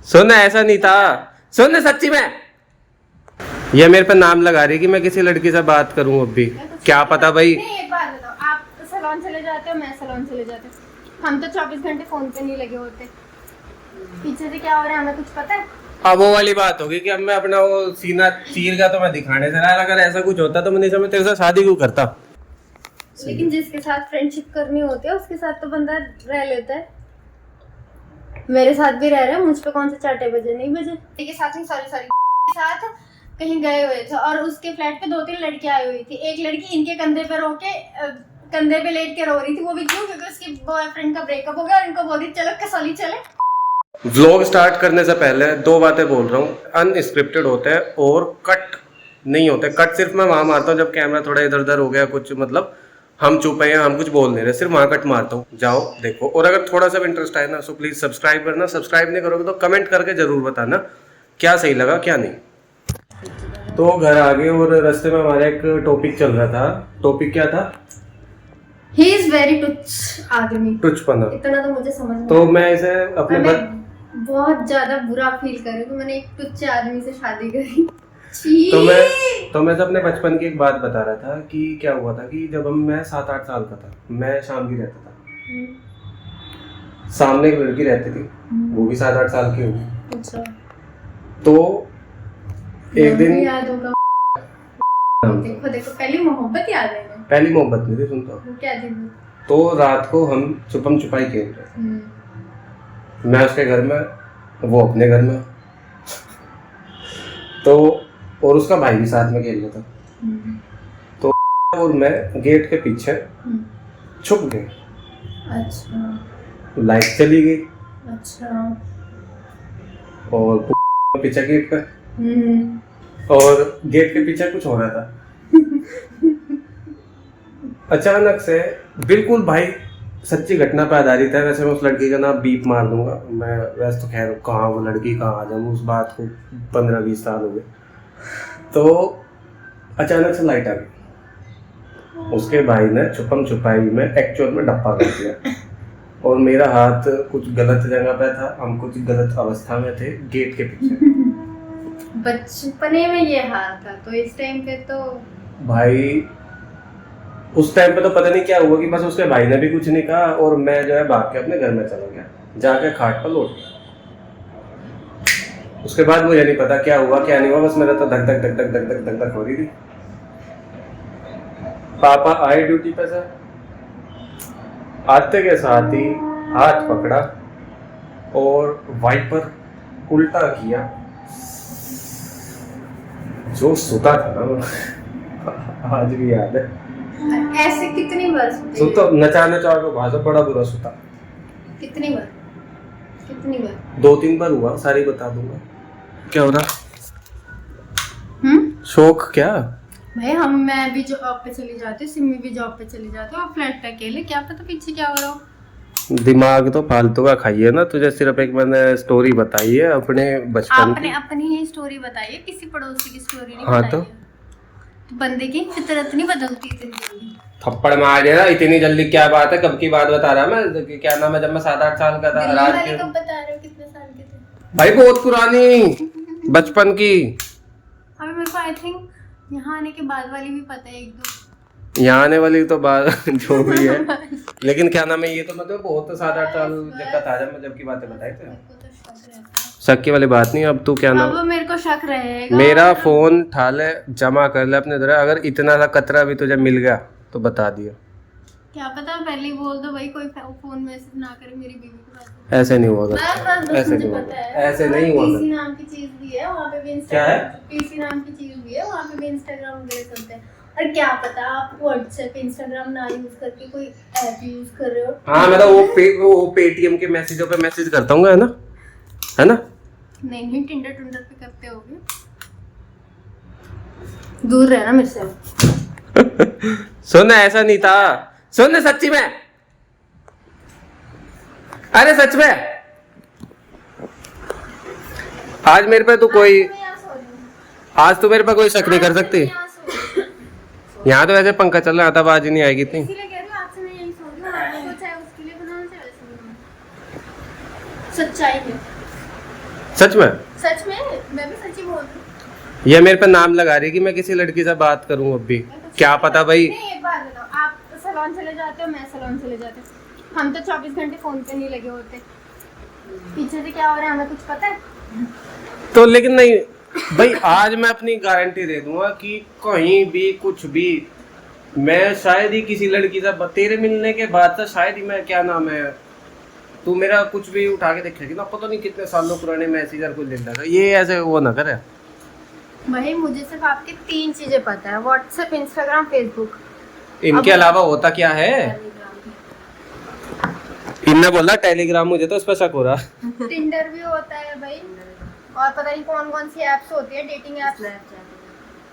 सुन ऐसा नहीं था, सुन सच्ची में ये मेरे पे नाम लगा रही कि मैं किसी लड़की से बात करूं अब भी। क्या पता भाई। नहीं, एक बात बताओ, आप सैलून चले जाते हो, मैं सैलून चले जाते हो, हम तो 24 घंटे फोन पे नहीं लगे होते। पीछे से क्या हो रहा है हमें कुछ पता है? अब वो वाली बात होगी कि अब मैं अपना वो सीना चीर का तो मैं दिखाने से रहा, अगर ऐसा कुछ होता तो मैं नहीं तेरे साथ शादी क्यों करता। लेकिन जिसके साथ फ्रेंडशिप करनी होती है उसके साथ तो बंदा रह लेता है। मेरे साथ भी रह रहे हैं, मुझ पे कौन से चाटे बजे नहीं बजे। के साथ नहीं, सॉरी के साथ कहीं गए हुए थे और उसके फ्लैट पे 2-3 लड़कियां आई हुई थी। एक लड़की इनके कंधे पे रो के कंधे पे लेट के रो रही थी, वो भी क्यों? क्योंकि उसके बॉयफ्रेंड का ब्रेकअप हो गया और इनको बोल रही चलो कसौली चले। व्लॉग स्टार्ट करने से पहले दो बातें बोल रहा हूँ, अनस्क्रिप्टेड होते हैं और कट नहीं होते। कट सिर्फ मैं वहां मारता हूँ जब कैमरा थोड़ा इधर उधर हो गया, कुछ मतलब हम चुप हैं, हम कुछ बोल नहीं रहे, सिर्फ वहां कट मारता हूँ। जाओ देखो, और अगर थोड़ा सा भी इंटरेस्ट आए ना सो प्लीज सब्सक्राइब करना। सब्सक्राइब नहीं करोगे तो कमेंट करके जरूर बताना क्या सही लगा क्या नहीं। तो घर आ गए और रास्ते में हमारा एक टॉपिक चल रहा था। टॉपिक क्या था? ही इज वेरी टुच आदमी। टुचपना। इतना तो मुझे समझ में तो मैं इसे अपने मैं बहुत ज्यादा बुरा फील कर रही हूँ कि मैंने एक टुच्चे आदमी से शादी करी। तो मैं अपने बचपन की एक बात बता रहा था कि क्या हुआ था कि जब मैं 7-8 साल का था, मैं शाम की रहता था, सामने एक लड़की रहती थी, वो भी 7-8 साल की होगी। अच्छा। तो एक दिन याद होगा। देखो देखो, पहली मोहब्बत याद है ना? पहली मोहब्बत नहीं थी, सुनता हूँ। क्या थी? तो रात को हम छुपम छुपाई खेल रहे थे, मैं उसके घर में, वो अपने घर में। तो और उसका भाई भी साथ में खेल रहा था। तो और मैं गेट के पीछे छुप गए। अच्छा। लाइट चली गई। अच्छा। और पीछे गेट पे, और गेट के पीछे कुछ हो रहा था। अचानक से, बिल्कुल भाई सच्ची घटना पे आधारित है, वैसे मैं उस लड़की का नाम बीप मार दूंगा मैं, वैसे तो खैर कहाँ वो लड़की कहाँ आ जाऊँ, उस बात को 15-20 साल हो गए। तो अचानक से लाइट आ गई, उसके भाई ने छुपम छुपाई में एक्चुअल में डप्पा कर दिया और मेरा हाथ कुछ गलत जगह पे था, हम कुछ गलत अवस्था में थे गेट के पीछे। बचपने में ये हाल था, तो इस टाइम पे तो भाई उस टाइम पे तो पता नहीं क्या हुआ कि बस उसके भाई ने भी कुछ नहीं कहा और मैं जो है भाग के अपने घर में चला गया, जाके खाट पर लौट गया। उसके बाद मुझे नहीं पता क्या हुआ क्या नहीं हुआ, बस मेरा तो धक धक धक धक धक धक धक धक हो रही थी। पापा आए ड्यूटी पे से, आते के साथ ही हाथ पकड़ा और वाइपर उल्टा किया, जो सुता था ना आज भी याद है। ऐसे कितनी बार सुता नचाने चाह के भाषा बड़ा बुरा सुता। कितनी बार? 2-3 बार हुआ, सारी बता दूंगा। क्या हो रहा? शौक क्या भाई? मैं भी जॉब पे चली जाती हूँ, सिमी भी जॉब पे चली जाती हूँ, फ्लैट पे अकेले, क्या पता पीछे क्या हो रहा हो। दिमाग तो फालतू का खाइए ना, तुझे सिर्फ एक मैंने स्टोरी बताई है अपने बचपन आपने अपनी ही स्टोरी बताई है, किसी पड़ोसी की स्टोरी नहीं हाँ बताई तो है। तो बंदे की फितरत नहीं बदलती इतनी जल्दी। थप्पड़ मार दिया इतनी जल्दी, क्या बात है? कब की बात बता रहा मैं, क्या नाम है, जब मैं 7-8 साल का था। दिल्ली वाले कब बता रहे हो, कितने साल के थे? भाई बहुत पुरानी बचपन की। अभी मेरे को आई थिंक यहाँ आने के बाद वाली भी पता है, 1-2 यहाँ आने वाली तो बात जो भी है, लेकिन क्या नाम है, ये तो मतलब बहुत 7-8 साल जब का था जब मैं जब की बातें बताई थे। शक की वाली बात नहीं। अब तू क्या नाम, अब मेरे को शक रहेगा। मेरा फोन उठा ले, जमा कर ले अपने तरह, अगर इतना सा कतरा भी तुझे मिल गया तो बता दिया। क्या पता पहले ही बोल दो भाई, कोई फोन मैसेज ना करे मेरी बीवी के पास। ऐसे नहीं होगा, बस ऐसे नहीं पता है, होगा, ऐसे नहीं होगा। पीसी नाम की चीज भी है वहाँ पे भी, क्या है? पीसी नाम की चीज भी है वहाँ पे भी, इंस्टाग्राम वगैरह चलते हैं। और क्या पता आप व्हाट्सएप इंस्टाग्राम ना यूज करके कोई ऐप यूज कर रहे हो। हाँ मैं तो वो पेटीएम के मैसेजों पे मैसेज करता हूँ, है ना? नहीं टिंडर टुंडर पे करते होगे, दूर रहना मेरे से। सुन ऐसा नहीं था, सुन सच्ची में, अरे सच में आज मेरे पे तू कोई, आज तू मेरे पे कोई शक नहीं कर सकती। यहाँ तो वैसे पंखा चल रहा था, आवाज ही नहीं आएगी इतनी। सच्चाई है। सच में सच में, मैं भी सच ही बोल रही हूँ। ये मेरे पे नाम लगा रही है कि मैं किसी लड़की से बात करूं अब भी। क्या पता भाई। नहीं, एक बात बताओ, आप सैलून चले जाते हो, मैं सैलून चले जाते हो, हम तो 24 घंटे फोन पे नहीं लगे होते, पीछे से क्या हो रहा है हमें कुछ पता है? तो लेकिन नहीं भाई, आज मैं अपनी गारंटी दे दूंगा कि कहीं भी कुछ भी, मैं शायद ही किसी लड़की से तेरे मिलने के बाद से शायद ही मैं, क्या नाम है, तू मेरा कुछ भी उठा के देखेगी ना, पता नहीं कितने सालों पुराने मैसेज कोई लिख लगा, ये ऐसे वो ना करे भाई। मुझे सिर्फ आपकी 3 चीजें पता है, व्हाट्सएप, इंस्टाग्राम, फेसबुक। इनके अलावा होता क्या है? इनने बोला टेलीग्राम, मुझे तो इस पर शक हो रहा। टिंडर भी होता है भाई, और पता नहीं कौन कौन सी एप्स होती है, डेटिंग एप्स,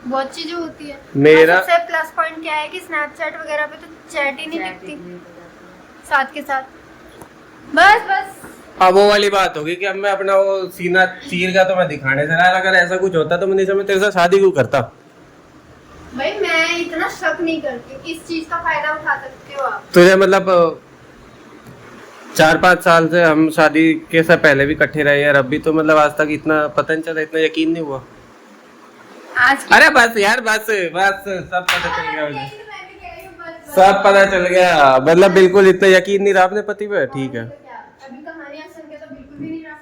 बहुत चीजें होती है। मेरा सबसे प्लस पॉइंट क्या है कि स्नैपचैट वगैरह पे तो चैट ही नहीं दिखती साथ के साथ। बस बस अब वो वाली बात होगी कि अब मैं अपना वो सीना चीर का तो मैं दिखाने से रहा, अगर ऐसा कुछ होता तो मैं नहीं, तेरे साथ शादी क्यों करता भाई। मैं इतना शक नहीं करती हूँ, इस चीज का फायदा उठा सकते हो आप। तुझे मतलब 4-5 साल से हम शादी के से पहले भी इकट्ठे रहे यार, अभी तो मतलब आज तक इतना पता नहीं चला, इतना यकीन नहीं हुआ। आज अरे बस यार, बस बस सब पता चल गया मुझे, सब पता चल गया, मतलब बिल्कुल इतना यकीन नहीं रहा अपने पति पे। ठीक है, अभी कहानियां सुन के तो बिल्कुल भी नहीं रहा।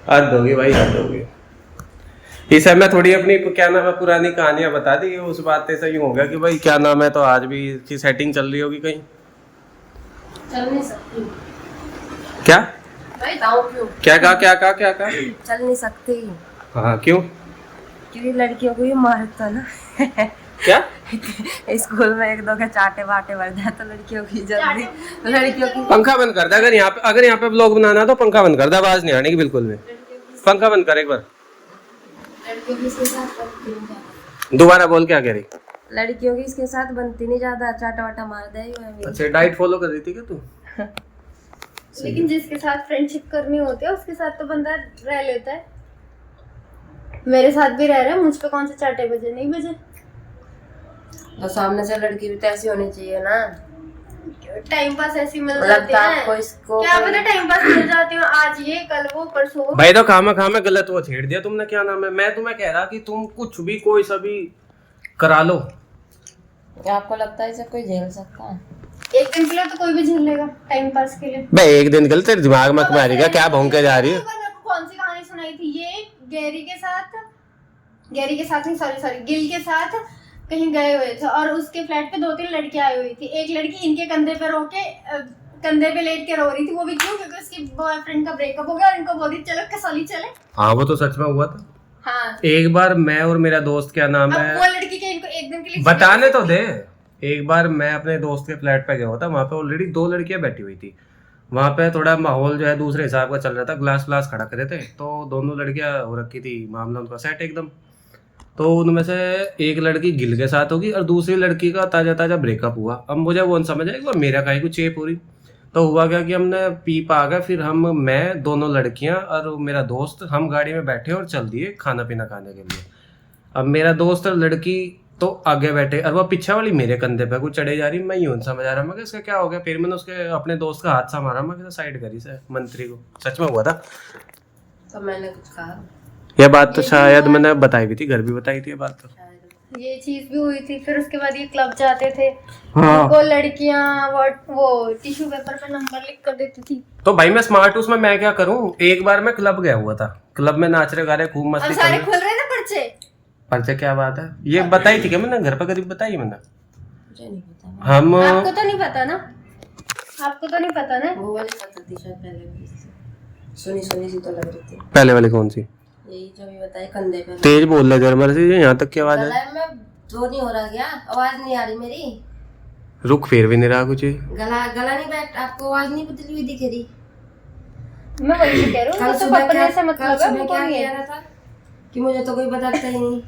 हद होगी भाई, हद होगी। इस समय थोड़ी अपनी क्या नाम है पुरानी कहानियां बता दी, उस बात से यूं हो गया कि भाई क्या नाम है, तो आज भी इसकी सेटिंग चल रही होगी कहीं। चल नहीं सकती क्या भाई, बताओ क्यों? क्या कहा? चल नहीं सकती हाँ क्यों? क्योंकि लड़कियों को ये मारता ना। क्या स्कूल में 1-2 के चाटे बाटे बढ़ जाए तो लड़कियों की जल्दी, लड़कियों की पंखा बंद कर दे, अगर यहाँ पे ब्लॉग बनाना है तो पंखा बंद कर दे, आवाज नहीं आने की बिल्कुल भी। पंखा बंद कर एक बार, लड़कियों की इसके साथ बनती नहीं ज्यादा। दोबारा बोल, क्या कह रही? लड़कियों की इसके साथ बनती नहीं ज्यादा, चाटा वाटा मार दे। अच्छा, डाइट फॉलो कर रही थी क्या तू? लेकिन जिसके साथ फ्रेंडशिप करनी होती है उसके साथ तो बंदा रह लेता है। मेरे साथ भी रह रहा है, मुझ पे कौन से चाटे बजे नहीं बजे। तो सामने से लड़की भी तो ऐसी होनी चाहिए ना, टाइम पास ऐसी मिल मतलब जाती है, आपको इसको क्या पता टाइम पास मिल जाती हूँ, आज ये कल वो परसों वो। भाई तो खामा गलत वो छेड़ दिया तुमने, क्या नाम है, मैं तुम्हें कह रहा कि तुम कुछ भी कोई सा भी करा लो। आपको लगता है इसे कोई झेल सकता है? एक दिन के लिए तो कोई भी झेल लेगा टाइम पास के लिए। भाई एक दिन के लिए तेरे दिमाग में मारेगा, क्या भौंके जा रही है? कौन सी कहानी सुनाई थी ये? गैरी के साथ नहीं, सॉरी गिल के साथ कहीं गए हुए थे और उसके फ्लैट पे 2-3 लड़कियां आई हुई थी। एक लड़की इनके कंधे पे कंधे पे लेट के रो रही थी, वो भी क्यों? क्योंकि उसकी बॉयफ्रेंड का ब्रेकअप हो गया और इनको बोली चलो कसौली चले। हाँ वो तो सच में हुआ था। हाँ, एक बार मैं और मेरा दोस्त, क्या नाम अब है, वो लड़की के इनको एक दिन के लिए बताने तो दे। एक बार मैं अपने दोस्त के फ्लैट पे गया हुआ था, वहां पे ऑलरेडी 2 लड़कियां बैठी हुई थी। वहां पे थोड़ा माहौल जो है दूसरे हिसाब का चल रहा था, ग्लास व्लास खड़ा करे थे, तो दोनों लड़कियां हो रखी थी, मामला उनका सेट एकदम। तो उनमें से एक लड़की गिल के साथ होगी और दूसरी लड़की का ताजा ब्रेकअप हुआ। अब मुझे वो समझ आया कि मेरा काहे को चेप हो रही। तो हुआ क्या कि हमने पी पा गए, फिर मैं, दोनों लड़कियां और मेरा दोस्त, हम गाड़ी में बैठे और चल दिए खाना पीना खाने के लिए। अब मेरा दोस्त और लड़की तो आगे बैठे और वो पीछे वाली मेरे कंधे पे कुछ चढ़े जा रही। मैं यूं समझ आ रहा, मैं इसका क्या हो गया। फिर मैंने उसके अपने दोस्त का हाथ सा मारा, मैं साइड करी से मंत्री को। सच में हुआ था। तो मैंने कुछ कहा? यह बात तो शायद मैंने बताई भी थी, घर भी बताई थी ये बात तो। ये चीज भी हुई थी। फिर उसके बाद ये क्लब जाते थे, हाँ। उनको लड़कियां वो टिश्यू पेपर पे नंबर लिख कर देती थी। तो भाई मैं स्मार्ट हूँ, उसमें मैं क्या करूँ। एक बार मैं क्लब गया हुआ था, क्लब में नाच रहे गा रहे, खूब अब मस्ती सारे कर खुल रहे ना पर्चे। पर्चे, क्या बात है। ये बताई थी क्या मैंने घर पर, करीब बताई मैंने। मुझे नहीं पता। हम आपको तो नहीं पता ना, आपको तो नहीं पता ना। वो वाली पता थी शायद पहले वाली से। सुनी सी तो लग रही थी। पहले वाले कौन सी? यही जो भी बताई, कंधे पे। तेज बोल रहे जरा मेरे से, यहाँ तक की आवाज है। गला में जो नहीं हो रहा क्या? आवाज नहीं आ रही मेरी? रुक, फिर भी नहीं रहा कुछ। गला नहीं बैठ, आपको आवाज नहीं बदली हुई दिख रही? मैं वही तो कह रही हूँ, कल तो सुबह पकड़ने से कल मतलब है, सुबह वो क्या कौन कह है? रहा था कि मुझे तो कोई बताता ही नहीं,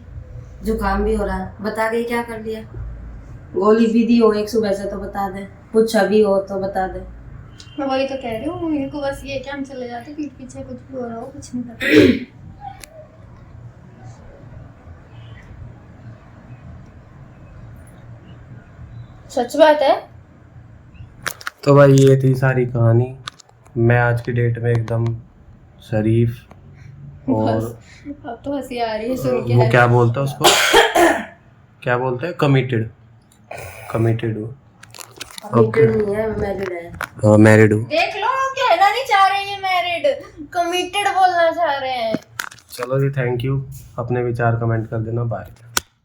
जुकाम भी हो रहा है, बता गई क्या कर लिया? गोली भी दी हो एक सुबह से तो बता दे, कुछ अभी हो तो बता दे। मैं वही तो कह रही हूँ, इनको बस ये क्या हम चले जाते पीठ पीछे, कुछ भी हो रहा हो कुछ नहीं पता। सच बात है। तो भाई ये थी सारी कहानी। मैं आज की डेट में एकदम शरीफ और अब तो हंसी आ रही है सुन के। वो क्या बोलते हैं उसको, क्या बोलते हैं, कमिटेड, कमिटेड हूँ। कमिटेड नहीं है, मैरिड है। हाँ मैरिड हूँ। देख लो कहना नहीं चाह रहे ये मैरिड, कमिटेड बोलना चाह रहे हैं। चलो जी, थैंक यू। अपने विचार कमेंट कर देना। बाय।